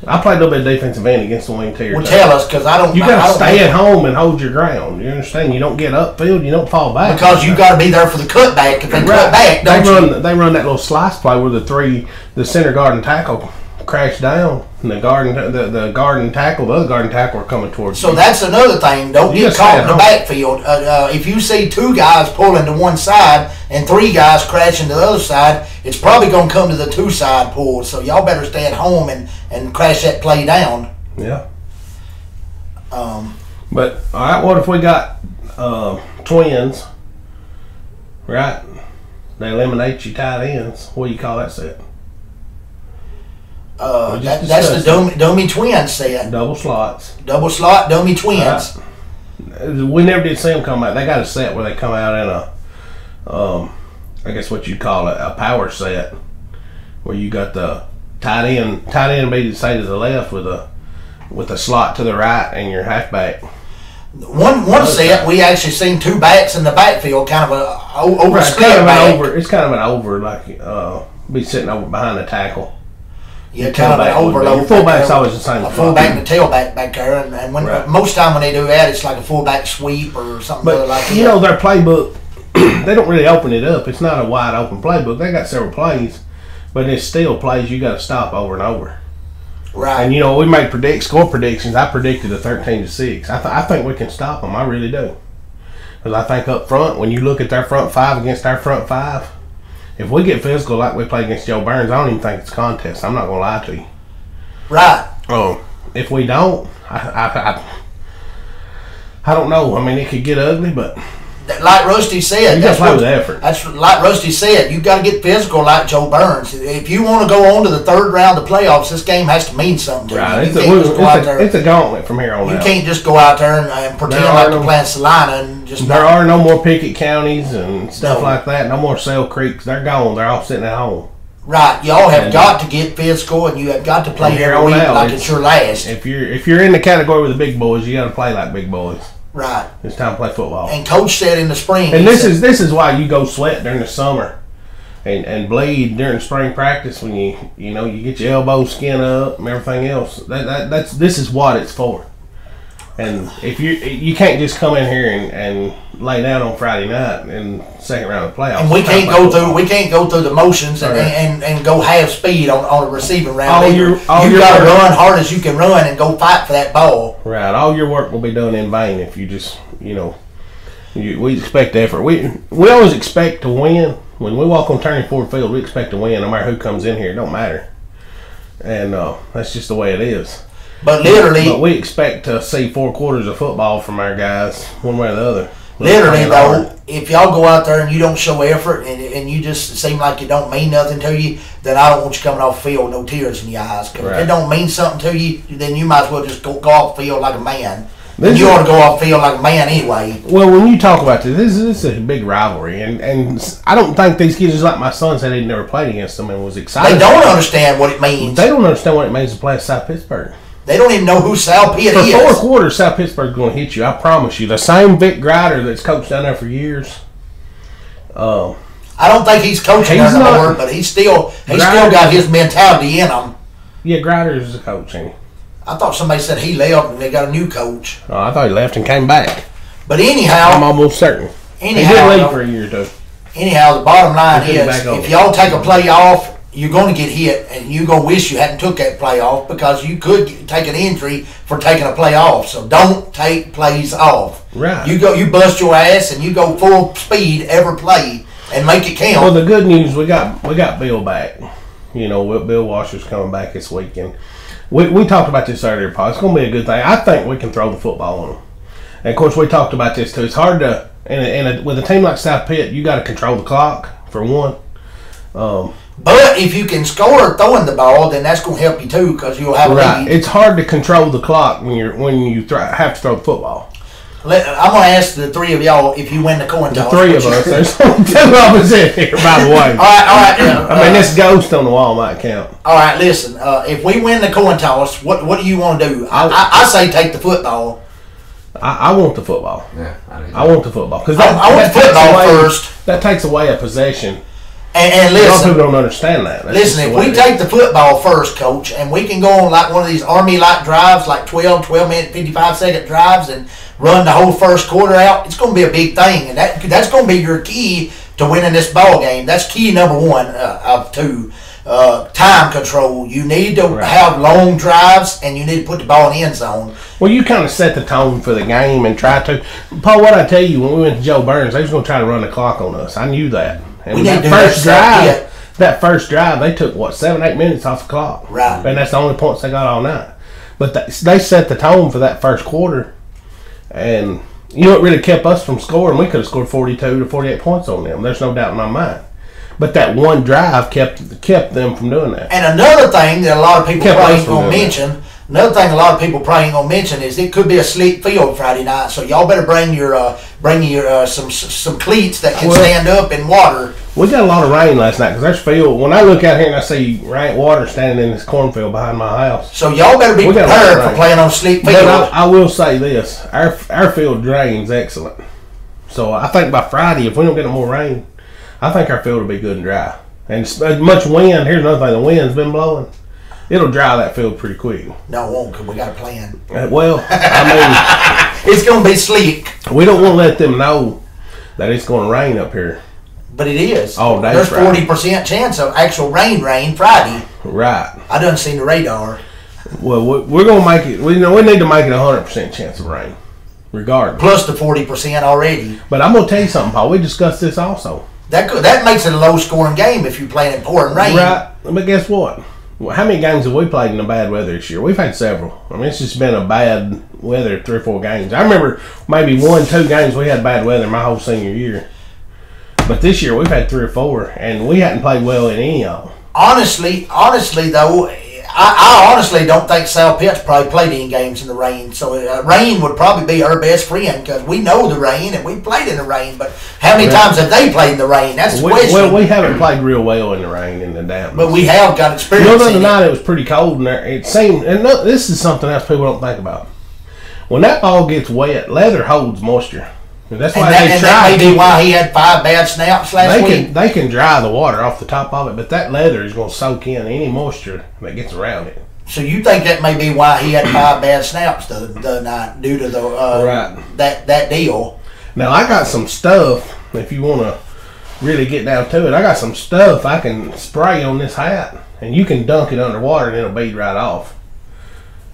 I played a little bit of defensive end against the wing tee. Well, tell us, because I don't. You got to stay at home and hold your ground. You understand? You don't get upfield. You don't fall back. Because you got to be there for the cutback. If they cut back, they run that little slice play where the center guard and tackle crash down, and the guard and the other guard and tackle are coming towards you. So that's another thing. Don't get caught in the backfield. If you see two guys pulling to one side and three guys crashing to the other side, it's probably going to come to the two side pull. So y'all better stay at home and crash that play down. Yeah. But all right, what if we got twins? Right. They eliminate your tight ends. What do you call that set? That's the dummy twins set. Double slots. Double slot dummy twins. We never did see them come out. They got a set where they come out in a, I guess what you call it, a power set, where you got the tight end be the side to the left with a slot to the right and your halfback. One set we actually seen two backs in the backfield, kind of a over right, split back. It's kind of an over, like be sitting over behind the tackle. Yeah, kind of an overload. Fullback's always the same. A fullback and a tailback back there, and when most time when they do that, it's like a fullback sweep or something like that. You know, their playbook, they don't really open it up. It's not a wide open playbook. They got several plays, but it's still plays you got to stop over and over. Right. And you know, we made score predictions. I predicted a 13-6. I think we can stop them. I really do. Because I think up front, when you look at their front five against our front five, if we get physical like we play against Joe Burns, I don't even think it's a contest. I'm not gonna lie to you. Right. If we don't, I don't know. I mean, it could get ugly, but like Rusty said, that's what effort. That's like Rusty said. You got to get physical like Joe Burns. If you want to go on to the third round of playoffs, this game has to mean something to you. It's a gauntlet from here on out. You can't just go out there and pretend like you're playing Salina and just. There are no more Pickett counties and stuff like that. No more Sale Creeks. They're gone. They're all sitting at home. Right. Y'all have got to get physical, and you have got to play every week like it's your last. If you're in the category with the big boys, you got to play like big boys. Right. It's time to play football. And Coach said in the spring. And this is why you go sweat during the summer, and bleed during spring practice when you get your elbow skin up and everything else. This is what it's for. And if you can't just come in here and lay down on Friday night in second round of playoffs. And we can't go through the motions and go half speed on a receiving round. You got to run hard as you can run and go fight for that ball. Right. All your work will be done in vain if you just we expect effort. We always expect to win. When we walk on Turning Ford Field, we expect to win no matter who comes in here. It don't matter. And that's just the way it is. But literally, we expect to see 4 quarters of football from our guys, one way or the other. Literally, though, if y'all go out there and you don't show effort and you just seem like it don't mean nothing to you, then I don't want you coming off the field with no tears in your eyes. Because if it don't mean something to you, then you might as well just go off the field like a man. You ought to go off the field like a man anyway. Well, when you talk about this is a big rivalry, and I don't think these kids, just like my son said, he'd never played against them and was excited. They don't understand what it means. They don't understand what it means to play at South Pittsburgh. They don't even know who Sal Pitt is. For 4 quarters, South Pittsburgh's going to hit you. I promise you. The same Vic Grider that's coached down there for years. I don't think he's coaching there no more, but he's still got his mentality in him. Yeah, Grider's a coach, ain't he? I thought somebody said he left and they got a new coach. Oh, I thought he left and came back. But anyhow, I'm almost certain. He did leave for a year or two. Anyhow, the bottom line is, if y'all take a play off, you're going to get hit, and you're going to wish you hadn't took that play off because you could take an injury for taking a play off. So don't take plays off. Right. You bust your ass and you go full speed every play and make it count. Well, the good news, we got Bill back. Bill Washer's coming back this week, and we talked about this earlier, Paul. It's going to be a good thing. I think we can throw the football on them. And of course, we talked about this too. It's hard to, with a team like South Pitt, you got to control the clock for one. But if you can score throwing the ball, then that's going to help you too because you'll have a lead. It's hard to control the clock when you have to throw the football. I'm going to ask the 3 of y'all if you win the coin toss. The 3 of us. There's 2 of us in here, by the way. All right. I mean, this ghost on the wall might count. All right, listen. If we win the coin toss, what do you want to do? I say take the football. I want the football. Yeah, I want the football because I want the football first. That takes away a possession. And listen, a lot of people don't understand that. Listen, if we take the football first, Coach, and we can go on like one of these Army-like drives, like 12-minute, 55-second drives, and run the whole first quarter out, it's going to be a big thing. And that's going to be your key to winning this ball game. That's key number 1 of 2. Time control. You need to have long drives, and you need to put the ball in the end zone. Well, you kind of set the tone for the game and try to. Paul, what I tell you, when we went to Joe Burns, they was going to try to run the clock on us. I knew that. And that first drive, they took 7-8 minutes off the clock. Right. And that's the only points they got all night. But they set the tone for that first quarter, and it really kept us from scoring. We could have scored 42 to 48 points on them. There's no doubt in my mind. But that one drive kept them from doing that. And another thing that a lot of people probably ain't gonna mention. Another thing a lot of people probably ain't gonna mention is it could be a sleep field Friday night, so y'all better bring your some cleats that can stand up in water. We got a lot of rain last night because there's field. When I look out here and I see water standing in this cornfield behind my house, so y'all better be prepared for playing on sleep field. But I will say this: our field drains excellent. So I think by Friday, if we don't get no more rain, I think our field will be good and dry. And as much wind. Here's another thing: the wind's been blowing. It'll dry that field pretty quick. No, it won't, because we got a plan. Well, I mean... it's going to be sleek. We don't want to let them know that it's going to rain up here. But it is. Oh, there's 40% chance of actual rain Friday. Right. I done seen the radar. Well, we're going to make it... We need to make it 100% chance of rain, regardless. Plus the 40% already. But I'm going to tell you something, Paul. We discussed this also. That makes it a low-scoring game if you're playing in pouring rain. Right. But guess what? How many games have we played in the bad weather this year? We've had several. I mean, it's just been a bad weather 3 or 4 games. I remember maybe 1-2 games we had bad weather my whole senior year. But this year we've had 3 or 4, and we hadn't played well in any of them. Honestly though, I honestly don't think Sal Pitt's probably played any games in the rain. So rain would probably be our best friend because we know the rain and we played in the rain. But how many times have they played in the rain? That's the question. Well, we haven't played real well in the rain and the dampness. But we have got experience. The other night it was pretty cold in there. It seemed, and this is something else people don't think about. When that ball gets wet, leather holds moisture. And that's why that may be why he had 5 bad snaps last week. They can dry the water off the top of it, but that leather is going to soak in any moisture that gets around it. So you think that may be why he had 5 bad snaps the night due to the right. that deal? Now I got some stuff. If you want to really get down to it, I got some stuff I can spray on this hat, and you can dunk it underwater and it'll bead right off.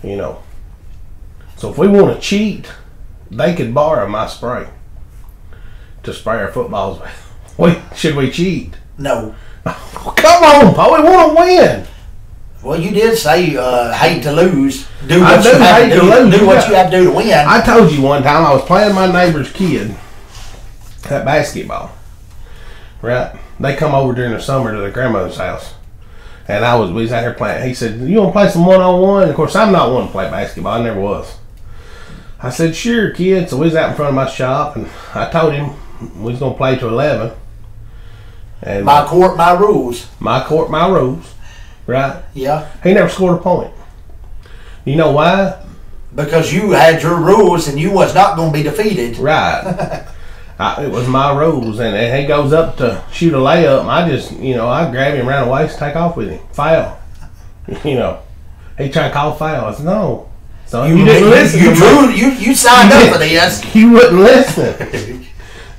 You know. So if we want to cheat, they could borrow my spray to spray our footballs with. Should we cheat? No. Come on, Paul. We want to win. Well, you did say hate to lose. Do what you have to do to win. I told you one time I was playing my neighbor's kid at basketball. Right? They come over during the summer to their grandmother's house. And we was out here playing. He said, "You want to play some one-on-one?" Of course, I'm not one to play basketball. I never was. I said, "Sure, kid." So we was out in front of my shop, and I told him we was going to play to 11. And my court, my rules. My court, my rules. Right? Yeah. He never scored a point. You know why? Because you had your rules and you was not going to be defeated. Right. It was my rules, and he goes up to shoot a layup, and I just, I grab him around the waist, take off with him. Foul. He tried to call foul. I said, no. So you didn't listen. You signed up for this. You wouldn't listen.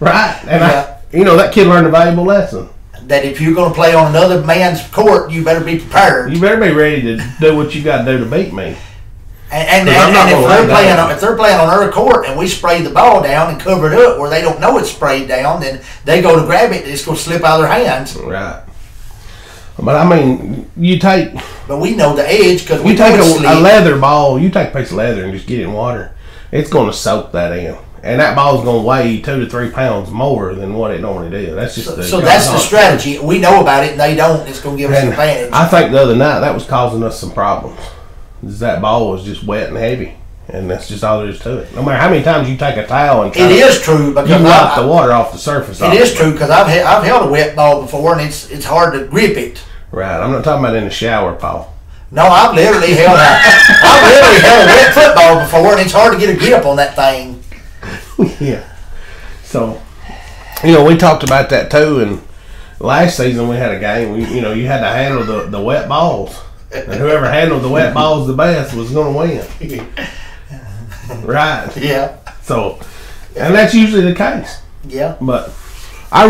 Right. And that kid learned a valuable lesson. That if you're going to play on another man's court, you better be prepared. You better be ready to do what you got to do to beat me. And if they're playing on our court and we spray the ball down and cover it up where they don't know it's sprayed down, then they go to grab it and it's going to slip out of their hands. Right. But I mean, But we know the edge because we take a leather ball. You take a piece of leather and just get it in water. It's going to soak that in. And that ball's going to weigh 2 to 3 pounds more than what it normally does. That's just that's the strategy. We know about it, and they don't. It's going to give us an advantage. I think the other night that was causing us some problems. That ball was just wet and heavy, and that's just all there is to it. No matter how many times you take a towel and it is true because you wipe the water off the surface. It is true because I've held a wet ball before, and it's hard to grip it. Right. I'm not talking about in the shower, Paul. No, I've literally held a wet football before, and it's hard to get a grip on that thing. Yeah. So, we talked about that too, and last season we had a game. You had to handle the wet balls, and whoever handled the wet balls the best was going to win. Right. Yeah. So, and that's usually the case. Yeah. But I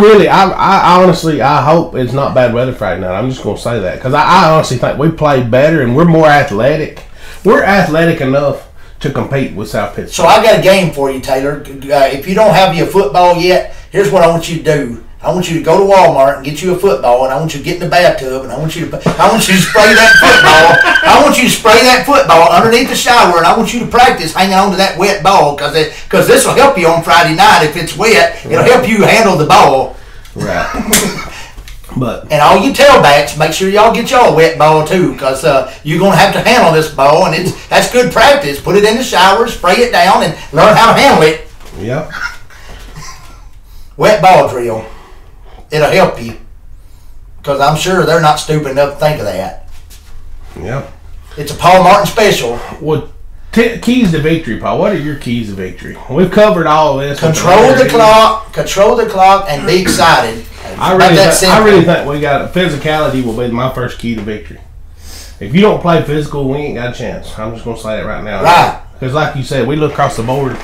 honestly hope it's not bad weather Friday night. I'm just going to say that because I honestly think we played better and we're more athletic. We're athletic enough to compete with South Pittsburgh. So I got a game for you, Taylor. If you don't have your football yet, here's what I want you to do. I want you to go to Walmart and get you a football, and I want you to get in the bathtub, and I want you to spray that football. I want you to spray that football underneath the shower, and I want you to practice hanging on to that wet ball because this will help you on Friday night if it's wet. It'll help you handle the ball. Right. But and all you tailbacks, make sure y'all get y'all a wet ball too, because you're gonna have to handle this ball, and that's good practice. Put it in the shower, spray it down, and learn how to handle it. Yep. Wet ball drill. It'll help you, because I'm sure they're not stupid enough to think of that. Yep. It's a Paul Martin special. Well, keys to victory, Paul. What are your keys to victory? We've covered all this. Control the clock, and be excited. I really think we got physicality will be my first key to victory. If you don't play physical, we ain't got a chance. I'm just gonna say that right now. Right. Because like you said, we look across the board.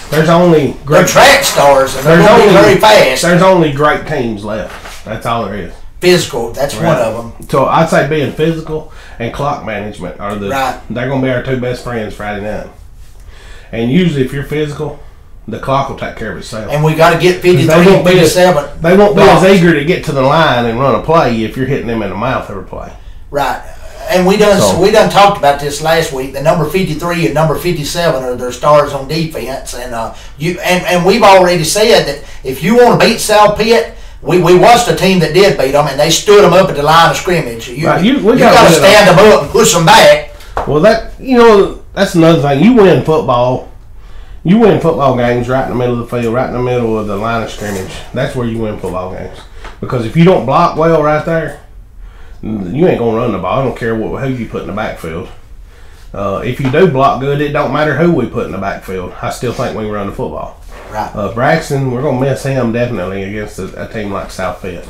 There's only they're track stars, and they're going to be very fast. There's only great teams left. That's all there is. Physical, that's one of them. So I'd say being physical and clock management are right. They're going to be our two best friends Friday night. And usually, if you're physical, the clock will take care of itself. And we got to get 53 and 57. They won't be as eager to get to the line and run a play if you're hitting them in the mouth every play. Right. And we done talked about this last week. The number 53 and number 57 are their stars on defense, and we've already said that if you want to beat South Pitt, we watched a team that did beat them, and they stood them up at the line of scrimmage. You got to stand them up and push them back. Well, that's another thing. You win football games right in the middle of the field, right in the middle of the line of scrimmage. That's where you win football games. Because if you don't block well right there, you ain't gonna run the ball. I don't care who you put in the backfield. If you do block good, it don't matter who we put in the backfield. I still think we can run the football. Right. Braxton, we're gonna miss him definitely against a team like South Pitt.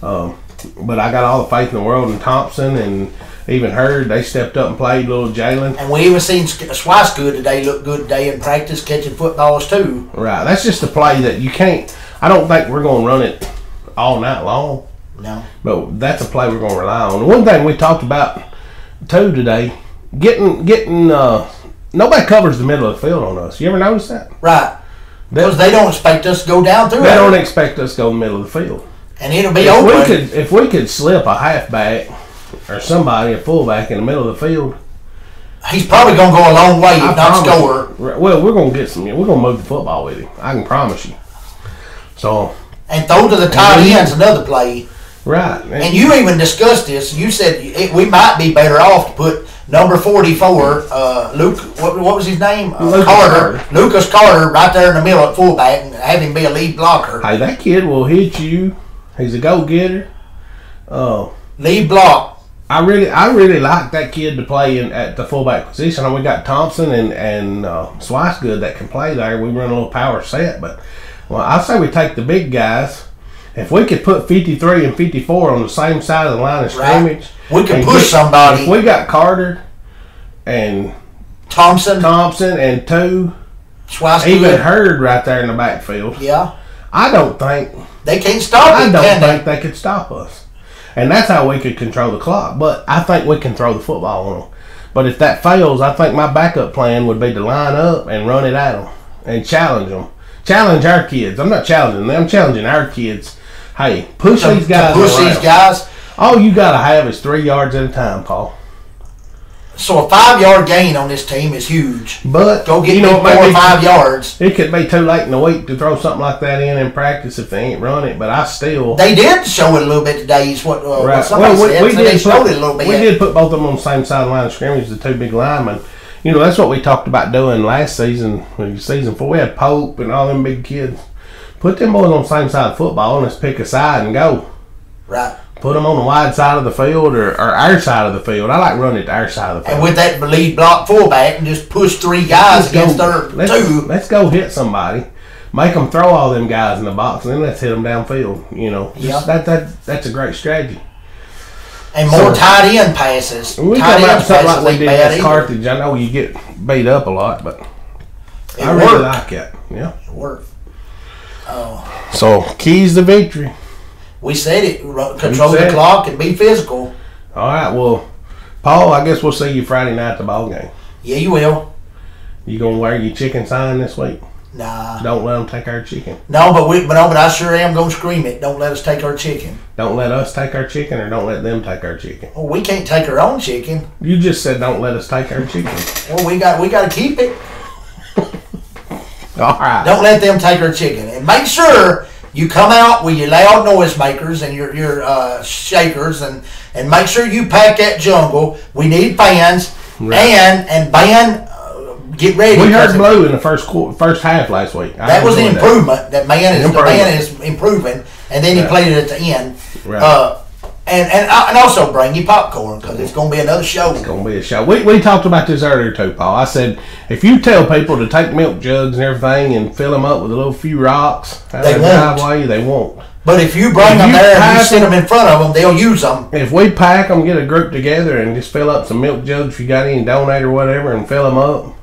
But I got all the faith in the world in Thompson and even Hurd. They stepped up and played little Jalen. And we even seen Swicegood today look good today in practice catching footballs too. Right. That's just a play that you can't. I don't think we're gonna run it all night long. No. But that's a play we're going to rely on. The one thing we talked about, too, today, getting nobody covers the middle of the field on us. You ever notice that? Right. Because they don't expect us to go down through it. They don't expect us to go in the middle of the field. And it'll be open. If we could slip a halfback or somebody, a fullback, in the middle of the field, he's probably going to go a long way if not score. Well, we're going to we're going to move the football with him. I can promise you. So. And throw to the tight end's another play. Right. And you even discussed this. You said we might be better off to put number 44, Luke, what was his name? Carter. Lucas Carter right there in the middle at fullback and have him be a lead blocker. Hey, that kid will hit you. He's a go-getter. Lead block. I really like that kid to play at the fullback position. And we got Thompson and Swicegood that can play there. We run a little power set. But I say we take the big guys. If we could put 53 and 54 on the same side of the line of scrimmage, we could push somebody. If we got Carter and Thompson and Swicegood, even Hurd right there in the backfield. Yeah. I don't think they can't stop it. I don't think they could stop us. And that's how we could control the clock. But I think we can throw the football on them. But if that fails, I think my backup plan would be to line up and run it at them and challenge them. Challenge our kids. I'm not challenging them. I'm challenging our kids. Hey, push these guys push around. These guys. All you got to have is 3 yards at a time, Paul. So a 5-yard gain on this team is huge. But go get 4 or 5 yards. It could be too late in the week to throw something like that in practice if they ain't run it. But I still. They did show it a little bit today. Is what somebody said. They showed it a little bit. We did put both of them on the same side of the line of scrimmage. The two big linemen. You know, that's what we talked about doing last season. Season 4, we had Pope and all them big kids. Put them boys on the same side of football and let's pick a side and go. Right. Put them on the wide side of the field or our side of the field. I like running it to our side of the field. And with that lead block fullback and just push 3 guys against their 2. Let's go hit somebody. Make them throw all them guys in the box and then let's hit them downfield. You know, that's a great strategy. And more tight end passes. We come out something like we did against Carthage. I know you get beat up a lot, but I really like it. Yeah, it worked. So keys to victory. We said it. Control the clock and be physical. All right. Well, Paul, I guess we'll see you Friday night at the ball game. Yeah, you will. You gonna wear your chicken sign this week? Nah. Don't let them take our chicken. No, but I sure am gonna scream it. Don't let us take our chicken. Don't let us take our chicken, or don't let them take our chicken. Well, we can't take our own chicken. You just said don't let us take our chicken. Well, we got to keep it. All right. Don't let them take our chicken, and make sure You come out with your loud noisemakers and your shakers, and make sure you pack that jungle. We need fans, and band. Get ready. We heard Blue in the first half last week. That was the improvement. That man is improving, and then he played it at the end. Right. And also bring you popcorn because it's going to be another show. It's going to be a show. We talked about this earlier too, Paul. I said if you tell people to take milk jugs and everything and fill them up with a little few rocks out of the driveway, they won't. But if you bring them there and you sit them in front of them, they'll use them. If we pack them, get a group together and just fill up some milk jugs if you got any, donate or whatever, and fill them up.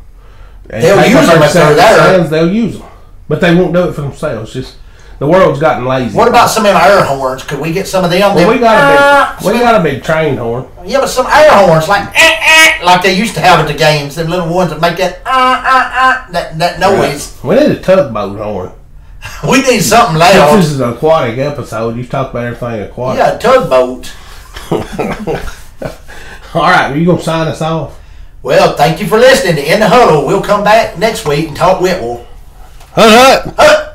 They'll use them if they're there. They'll use them. But they won't do it for themselves. Just the world's gotten lazy. What about some of them air horns? Could we get some of them? Well, we got a big train horn. Yeah, but some air horns like they used to have at the games. Them little ones that make that noise. We need a tugboat horn. We need something loud. This is an aquatic episode. You talk about everything aquatic. Yeah, a tugboat. All right, are you gonna sign us off? Well, thank you for listening to In the Huddle. We'll come back next week and talk Whitwell. Hut.